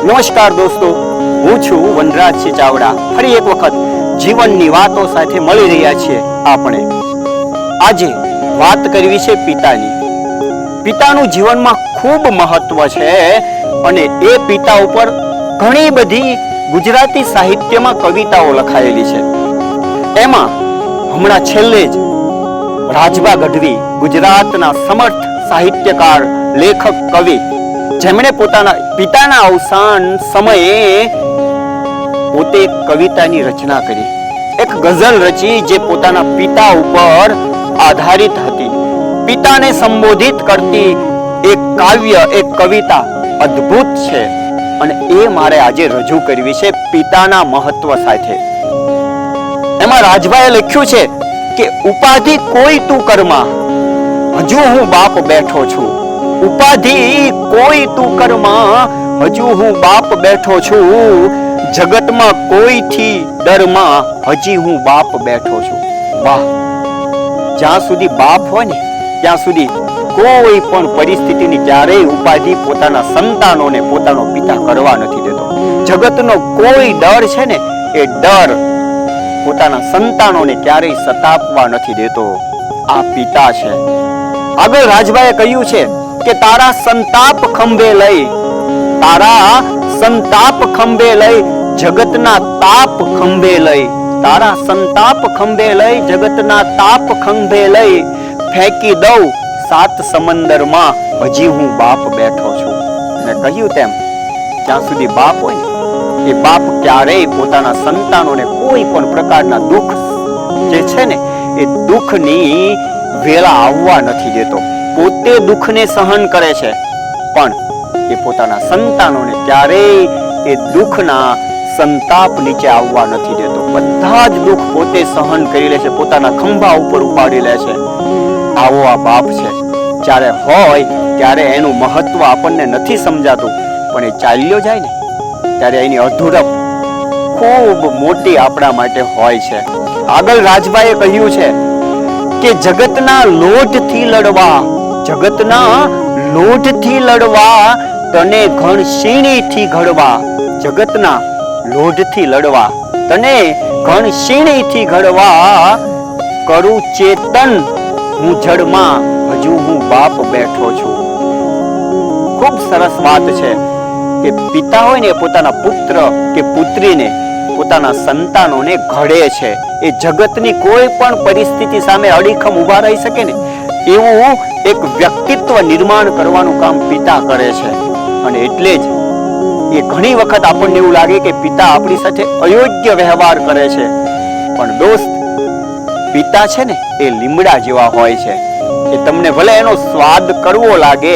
નમસ્કાર દોસ્તો, હું છું વનરાજસિંહ ચાવડા. ફરી એક વખત જીવનની વાતો સાથે મળી રહ્યા છીએ. આપણે આજે વાત કરવી છે પિતાની. પિતાનું જીવનમાં ખૂબ મહત્વ છે અને એ પિતા ઉપર ઘણી બધી ગુજરાતી સાહિત્યમાં કવિતાઓ લખાયેલી છે. એમાં હમણાં છેલ્લે જ રાજભા ગઢવી, ગુજરાતના સમર્થ સાહિત્યકાર, લેખક, કવિ, જેમણે પોતાના પિતાના અવસાન સમયે પોતે કવિતાની રચના કરી, એક ગઝલ રચી જે પોતાના પિતા ઉપર આધારિત હતી. પિતાને સંબોધિત કરતી એક કાવ્ય, એક કવિતા અદ્ભુત છે અને એ મારે આજે રજૂ કરવી છે પિતાના મહત્વ સાથે. એમાં રાજભાઈએ લખ્યું છે કે ઉપાધિ કોઈ તું કરમાં, હજુ હું બાપ બેઠો છું. ઉપાધિ કોઈ તું કરમાં, હજુ હું બાપ બેઠો છું. જગતમાં કોઈથી ડરમાં, હજી હું બાપ બેઠો છું. વાહ! જ્યાં સુધી બાપ હોય ને ત્યાં સુધી કોઈ પણ પરિસ્થિતિની ક્યારેય ઉપાધિ પોતાના સંતાનોને પોતાનો પિતા કરવા નથી દેતો. જગતનો કોઈ ડર છે ને એ ડર પોતાના સંતાનોને ક્યારેય સતાપવા નથી દેતો. આ પિતા છે. આગળ રાજભાઈએ કહ્યું છે કે તારા સંતાપ ખંભે લઈ, તારા સંતાપ ખંભે લઈ, જગતના તાપ ખંભે લઈ, તારા સંતાપ ખંભે લઈ, જગતના તાપ ખંભે લઈ, ફેંકી દઉં સાત સમંદરમાં, હજી હું બાપ બેઠો છું. મેં કહ્યું તેમ જ્યાં સુધી બાપ હોય ને એ બાપ ક્યારેય પોતાના સંતાનોને કોઈ પણ પ્રકારના દુઃખ જે છે ને એ દુઃખની વેળા આવવા નથી દેતો. પોતે દુઃખને સહન કરે છે પણ એ પોતાના સંતાનોને ક્યારેય એ દુઃખના સંતાપ નીચે આવવા નથી દેતો. બધા જ દુઃખ પોતે સહન કરી લે છે, પોતાના ખંભા ઉપર ઉપાડી લે છે. આવો આ બાપ છે. જ્યારે હોય ત્યારે એનું મહત્વ આપણને નથી સમજાતું, પણ એ ચાલ્યો જાય ને ત્યારે એની અધૂરપ ખૂબ મોટી આપણા માટે હોય છે. આગળ રાજભાઈએ કહ્યું છે કે જગતના લોઢથી લડવા, જગતના લોઢથી લડવા, તને ઘણશીણીથી ઘડવા. જગતના લોઢથી લડવા, તને ઘણશીણીથી ઘડવા, કરું ચેતન હું જડમાં, હજુ હું બાપ બેઠો છું. ખૂબ સરસ વાત છે કે પિતા હોય ને પોતાના પુત્ર કે પુત્રીને, પોતાના સંતાનોને ઘડે છે. એ જગતની કોઈ પણ પરિસ્થિતિ સામે અડીખમ ઊભા રહી શકે ને એવું એક વ્યક્તિત્વ નિર્માણ કરવાનું કામ પિતા કરે છે. અને એટલે જ એ ઘણી વખત આપણને એવું લાગે કે પિતા આપણી સાથે અયોગ્ય વ્યવહાર કરે છે, પણ દોસ્ત પિતા છે ને એ લીમડા જેવા હોય છે. એ તમને ભલે એનો સ્વાદ કરવો લાગે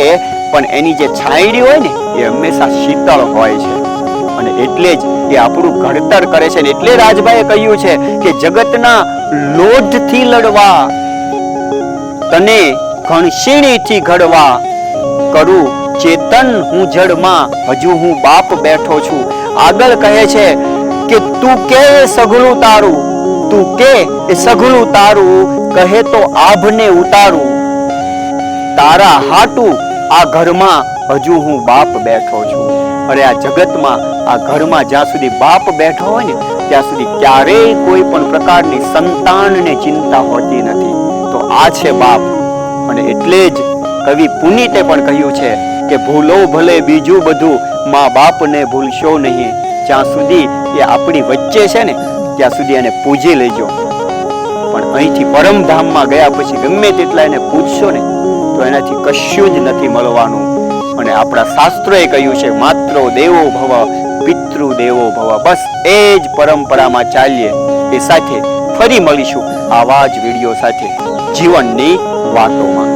પણ એની જે છાંયડી હોય ને એ હંમેશા શીતળ હોય છે. અને એટલે જ એ આપણું ઘડતર કરે છે. એટલે રાજભાઈએ કહ્યું છે કે જગતના લોઢથી લડવા, તને ઘણશીણીથી ઘડવા, કરું ચેતન હું જડમાં, હજુ હું બાપ બેઠો છું. આગળ કહે છે કે તું કે સઘળું તારું, તું કે એ સઘળું તારું, કહે તો આભને ઉતારું. તારા હાટું આ ઘરમાં, હજુ હું બાપ બેઠો છું. અરે આ જગતમાં, આ ઘરમાં જ્યાં સુધી બાપ બેઠો હોય ને ત્યાં સુધી ક્યારેય કોઈ પણ પ્રકારની સંતાનને ચિંતા હોતી નથી. તો આ છે બાપ. અને એટલે જ કવિ પુનિતે પણ કહ્યું છે કે ભૂલો ભલે બીજું બધું, મા બાપને ભૂલશો નહીં. જ્યાં સુધી એ આપણી વચ્ચે છે ને ત્યાં સુધી એને પૂજી લેજો. પણ અહીંથી પરમધામમાં ગયા પછી ગમે તેટલા એને પૂછશો ને તો એનાથી કશું જ નથી મળવાનું. અને આપણા શાસ્ત્રોએ કહ્યું છે માત્ર દેવો ભવ, પિતૃ દેવો ભવ. બસ એ જ પરંપરામાં ચાલીએ. એ સાથે ફરી મળીશું આવા જ વિડીયો સાથે જીવનની વાતોમાં.